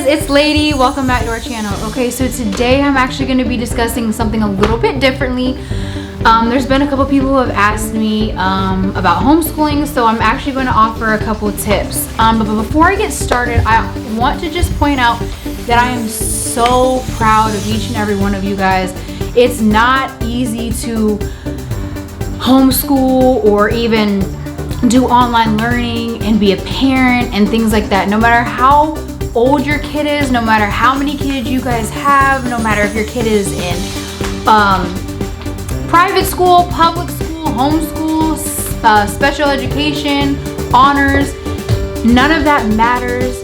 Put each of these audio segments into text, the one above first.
guys, it's Lady. Welcome back to our channel. Okay, so today I'm actually going to be discussing something a little bit differently. There's been a couple people who have asked me about homeschooling, so I'm actually going to offer a couple tips. But before I get started, I want to just point out that I am so proud of each and every one of you guys. It's not easy to homeschool or even do online learning and be a parent and things like that. No matter how old your kid is, no matter how many kids you guys have, no matter if your kid is in private school, public school, homeschool, special education, honors, none of that matters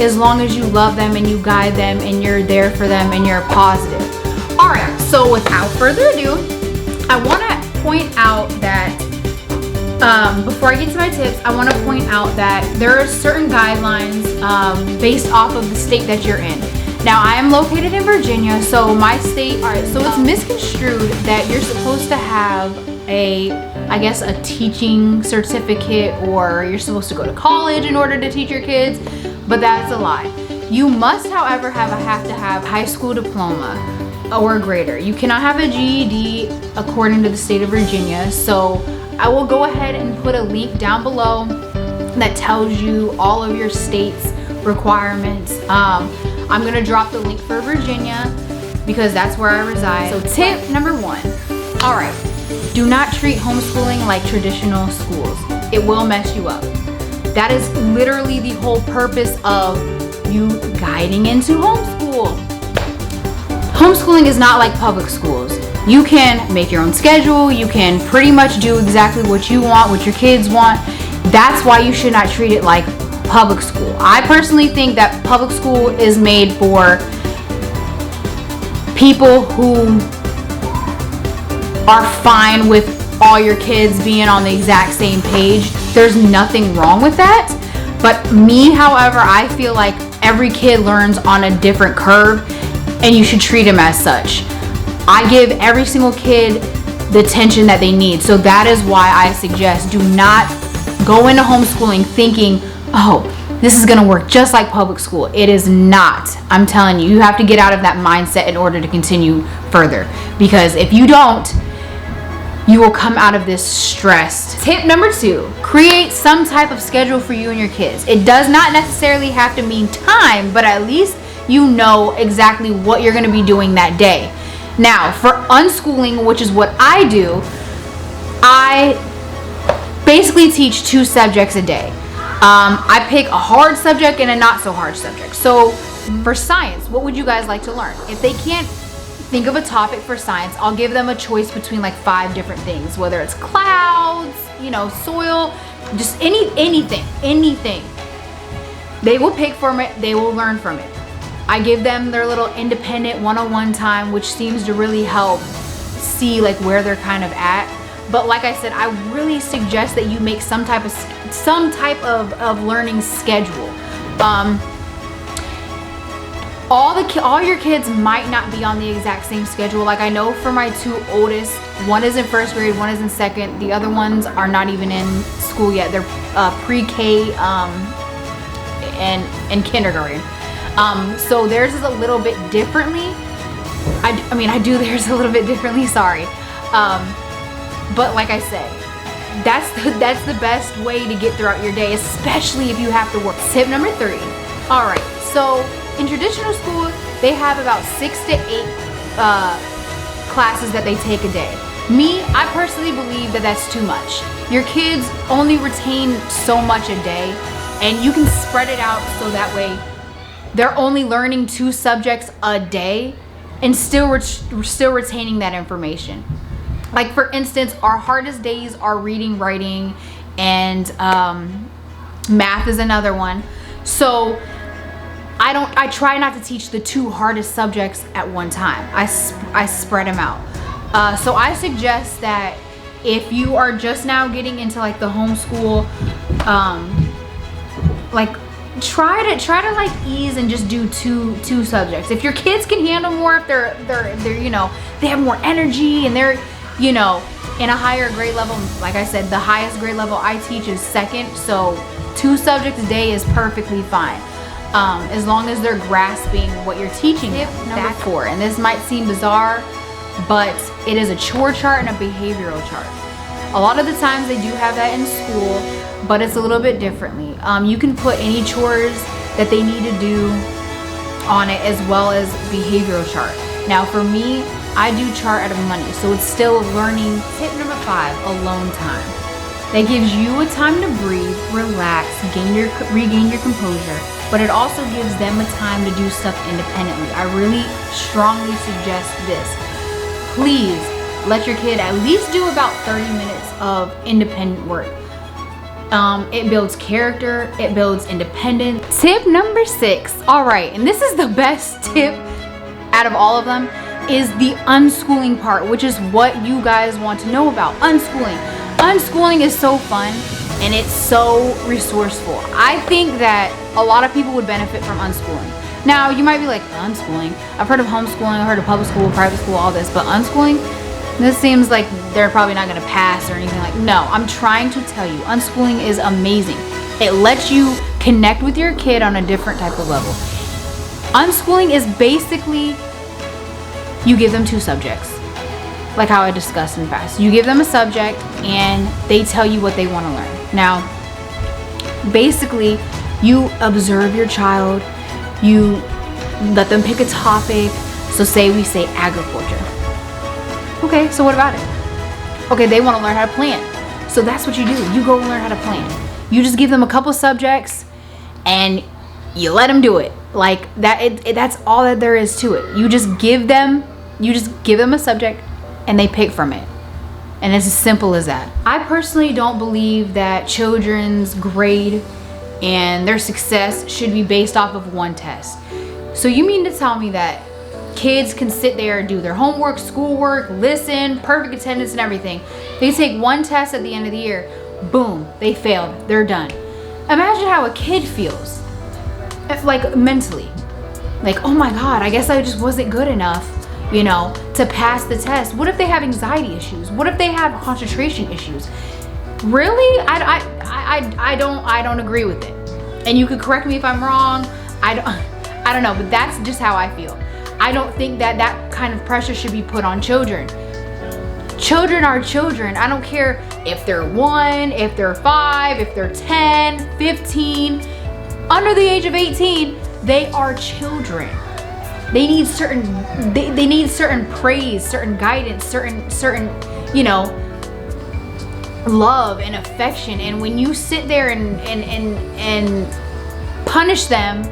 as long as you love them and you guide them and you're there for them and you're positive. All right, so without further ado, I want to point out that before I get to my tips, I want to point out that there are certain guidelines based off of the state that you're in. Now, I am located in Virginia, so my state, all right, so it's misconstrued that you're supposed to have I guess a teaching certificate, or you're supposed to go to college in order to teach your kids, but that's a lie. You must, however, have to have high school diploma or greater. You cannot have a GED according to the state of Virginia. So I will go ahead and put a link down below that tells you all of your state's requirements. I'm gonna drop the link for Virginia because that's where I reside. So tip number one, all right, do not treat homeschooling like traditional schools. It will mess you up. That is literally the whole purpose of you guiding into homeschool. Homeschooling is not like public schools. You can make your own schedule. You can pretty much do exactly what you want, what your kids want. That's why you should not treat it like public school. I personally think that public school is made for people who are fine with all your kids being on the exact same page. There's nothing wrong with that. But me, however, I feel like every kid learns on a different curve and you should treat them as such. I give every single kid the attention that they need. So that is why I suggest do not go into homeschooling thinking, oh, this is gonna work just like public school. It is not. I'm telling you, you have to get out of that mindset in order to continue further. Because if you don't, you will come out of this stressed. Tip number two, create some type of schedule for you and your kids. It does not necessarily have to mean time, but at least you know exactly what you're gonna be doing that day. Now, for unschooling, which is what I do, I basically teach 2 subjects a day. I pick a hard subject and a not so hard subject. So for science, what would you guys like to learn? If they can't think of a topic for science, I'll give them a choice between like 5 different things, whether it's clouds, you know, soil, just anything. They will pick from it, they will learn from it. I give them their little independent one-on-one time, which seems to really help see like where they're kind of at. But like I said, I really suggest that you make some type of learning schedule. All your kids might not be on the exact same schedule. Like I know for my 2 oldest, one is in 1st grade, one is in 2nd. The other ones are not even in school yet. They're pre-K and kindergarten. So theirs is a little bit differently. I do theirs a little bit differently, sorry. But like I said, that's the best way to get throughout your day, especially if you have to work. Tip number 3. All right, so in traditional school, they have about 6 to 8 classes that they take a day. Me, I personally believe that that's too much. Your kids only retain so much a day, and you can spread it out so that way they're only learning 2 subjects a day and still retaining that information. Like for instance, our hardest days are reading, writing, and math is another one. So I try not to teach the 2 hardest subjects at one time. I spread them out. So I suggest that if you are just now getting into like the homeschool, like try to like ease and just do two subjects. If your kids can handle more, if they're you know, they have more energy and they're, you know, in a higher grade level, like I said, the highest grade level I teach is 2nd, so 2 subjects a day is perfectly fine. as long as they're grasping what you're teaching them. Number 4, and this might seem bizarre, but it is a chore chart and a behavioral chart. A lot of the times they do have that in school, but it's a little bit differently. You can put any chores that they need to do on it, as well as behavioral chart. Now for me, I do chart out of money, so it's still learning. Tip number 5, alone time. That gives you a time to breathe, relax, regain your composure, but it also gives them a time to do stuff independently. I really strongly suggest this. Please let your kid at least do about 30 minutes of independent work. It builds character, it builds independence. Tip number 6, all right, and this is the best tip out of all of them, is the unschooling part, which is what you guys want to know about. Unschooling. Unschooling is so fun and it's so resourceful. I think that a lot of people would benefit from unschooling. Now, you might be like, unschooling? I've heard of homeschooling, I've heard of public school, private school, all this, but unschooling? This seems like they're probably not gonna pass or anything like, no, I'm trying to tell you, unschooling is amazing. It lets you connect with your kid on a different type of level. Unschooling is basically, you give them 2 subjects, like how I discussed in the past. You give them a subject and they tell you what they want to learn. Now, basically, you observe your child, you let them pick a topic. So say we say agriculture. Okay, so what about it? Okay, they want to learn how to plant. So that's what you do. You go learn how to plant. You just give them a couple subjects and you let them do it. Like that, that's all that there is to it. You just give them a subject and they pick from it. And it's as simple as that. I personally don't believe that children's grade and their success should be based off of one test. So you mean to tell me that kids can sit there and do their homework, schoolwork, listen, perfect attendance and everything. They take one test at the end of the year, boom, they failed, they're done. Imagine how a kid feels, like mentally. Like, oh my God, I guess I just wasn't good enough, you know, to pass the test. What if they have anxiety issues? What if they have concentration issues? Really? I don't agree with it. And you could correct me if I'm wrong. I don't know, but that's just how I feel. I don't think that that kind of pressure should be put on children. Children are children. I don't care if they're 1, if they're 5, if they're 10, 15, under the age of 18, they are children. They need certain they need certain praise, certain guidance, certain, you know, love and affection. And when you sit there and punish them,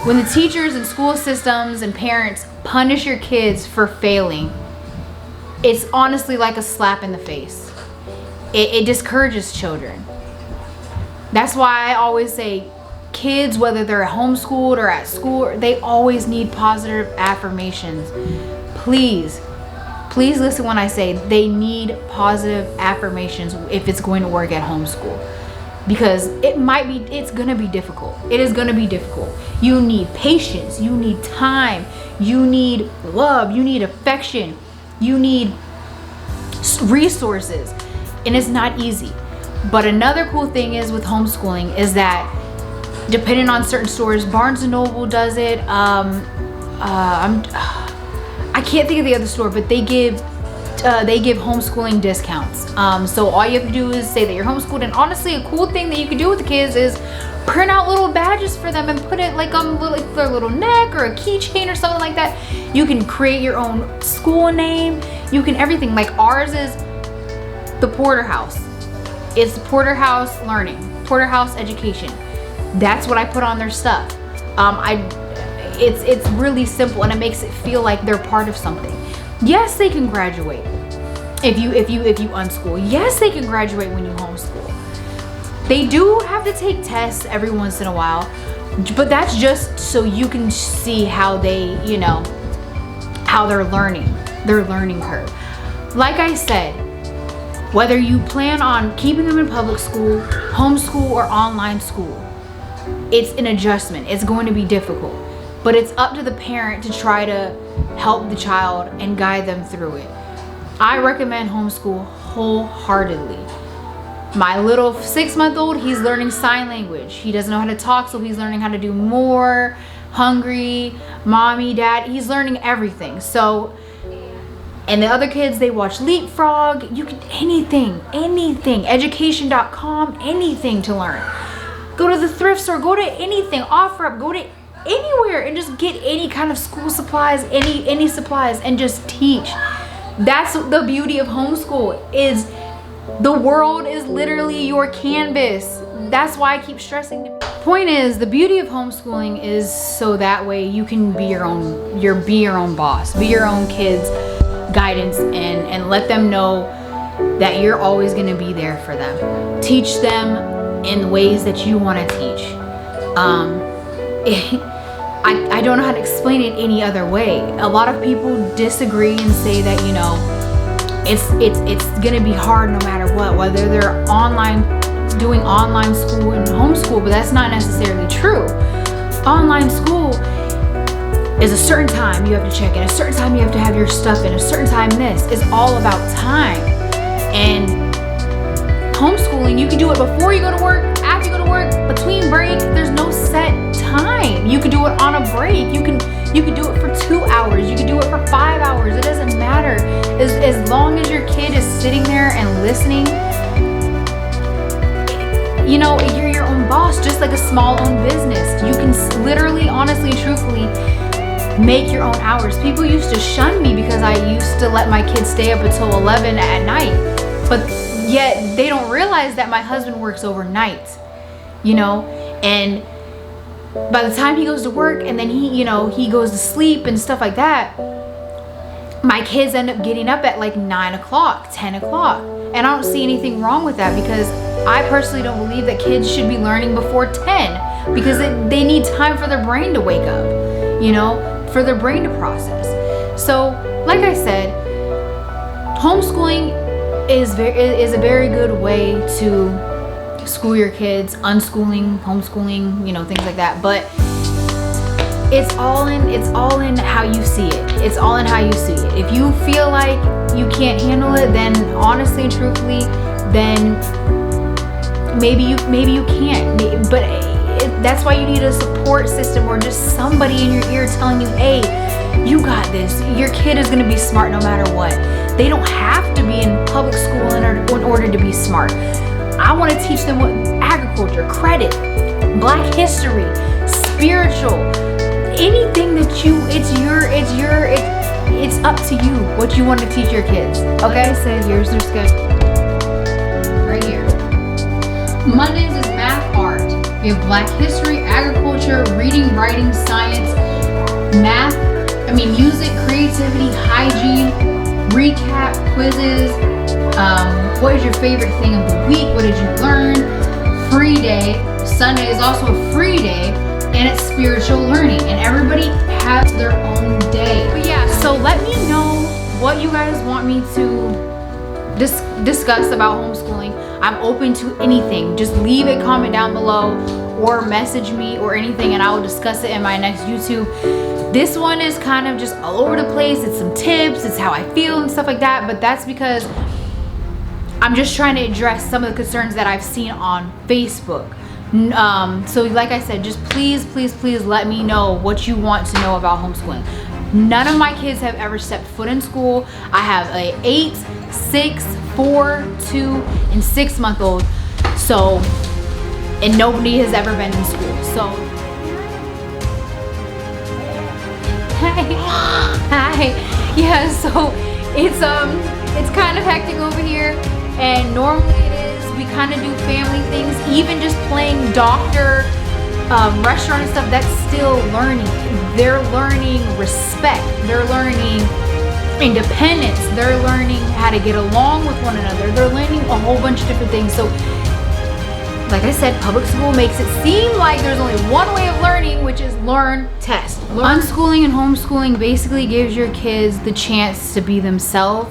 when the teachers and school systems and parents punish your kids for failing, it's honestly like a slap in the face. It discourages children. That's why I always say kids, whether they're homeschooled or at school, they always need positive affirmations. Please listen when I say they need positive affirmations if it's going to work at homeschool. Because it's gonna be difficult. It is gonna be difficult. You need patience, you need time, you need love, you need affection, you need resources, and it's not easy. But another cool thing is with homeschooling is that depending on certain stores, Barnes & Noble does it, I can't think of the other store, but they give homeschooling discounts. So all you have to do is say that you're homeschooled. And honestly, a cool thing that you can do with the kids is print out little badges for them and put it like on their little neck or a keychain or something like that. You can create your own school name. You can everything. Like ours is the Porter House. It's Porter House Learning, Porter House Education. That's what I put on their stuff. It's really simple and it makes it feel like they're part of something. Yes, they can graduate if you unschool. Yes, they can graduate when you homeschool. They do have to take tests every once in a while, but that's just so you can see how they, you know, how they're learning, their learning curve. Like I said, whether you plan on keeping them in public school, homeschool, or online school, it's an adjustment. It's going to be difficult, but it's up to the parent to try to help the child and guide them through it. I recommend homeschool wholeheartedly. My little 6-month-old, he's learning sign language. He doesn't know how to talk, so he's learning how to do more, hungry, mommy, dad. He's learning everything. So, and the other kids, they watch Leapfrog. You can, anything, education.com, anything to learn. Go to the thrift store, go to anything, OfferUp, go to anywhere and just get any kind of school supplies, any supplies, and just teach. That's the beauty of homeschool, is the world is literally your canvas. That's why I keep stressing. Point is, the beauty of homeschooling is so that way you can be your own boss, be your own kids' guidance, and let them know that you're always going to be there for them. Teach them in ways that you want to teach. I don't know how to explain it any other way. A lot of people disagree and say that, you know, it's gonna be hard no matter what, whether they're doing online school and homeschool, but that's not necessarily true. Online school is a certain time you have to check in, a certain time you have to have your stuff in, a certain time this. It's all about time. And homeschooling, you can do it before you go to work, after you go to work, between break. There's no set time. You can do it on a break. You can do it for 2 hours. You can do it for 5 hours. It doesn't matter. As long as your kid is sitting there and listening, you know, you're your own boss, just like a small owned business. You can literally, honestly, truthfully make your own hours. People used to shun me because I used to let my kids stay up until 11 at night. But yet they don't realize that my husband works overnight, you know, and by the time he goes to work and then he goes to sleep and stuff like that, my kids end up getting up at like 9 o'clock, 10 o'clock. And I don't see anything wrong with that, because I personally don't believe that kids should be learning before 10, because they need time for their brain to wake up, you know, for their brain to process. So, like I said, homeschooling is a very good way to school your kids. Unschooling, homeschooling, you know, things like that. But it's all in how you see it. It's all in how you see it. If you feel like you can't handle it, then honestly and truthfully, then maybe you can't. But that's why you need a support system, or just somebody in your ear telling you, hey, you got this. Your kid is going to be smart no matter what. They don't have to be in public school in order to be smart. I want to teach them what agriculture, credit, Black history, spiritual, anything that it's up to you what you want to teach your kids. Okay? Like I said, here's their schedule. Right here. Mondays is math, art. We have Black history, agriculture, reading, writing, science, music, creativity, hygiene, recap, quizzes, what is your favorite thing of the week, what did you learn, free day. Sunday is also a free day, and it's spiritual learning, and everybody has their own day. But yeah, so let me know what you guys want me to discuss about homeschooling. I'm open to anything. Just leave a comment down below or message me or anything, and I will discuss it in my next YouTube. This one is kind of just all over the place. It's some tips, it's how I feel and stuff like that, but that's because I'm just trying to address some of the concerns that I've seen on Facebook. So like I said, just please let me know what you want to know about homeschooling. None of my kids have ever stepped foot in school. I have a 8, 6, 4, 2, and 6-month-old. So, and nobody has ever been in school. So, hi. Yeah, so it's kind of hectic over here, and normally it is. We kind of do family things, even just playing doctor, restaurant and stuff. That's still learning. They're learning respect. They're learning independence. They're learning how to get along with one another. They're learning a whole bunch of different things. So, like I said, public school makes it seem like there's only one way of learning, which is learn, test. Unschooling and homeschooling basically gives your kids the chance to be themselves.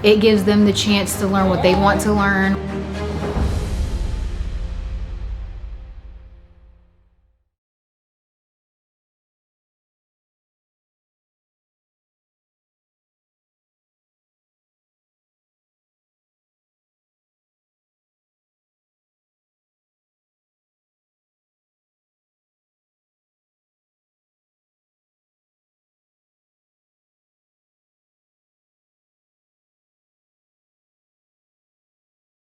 It gives them the chance to learn what they want to learn.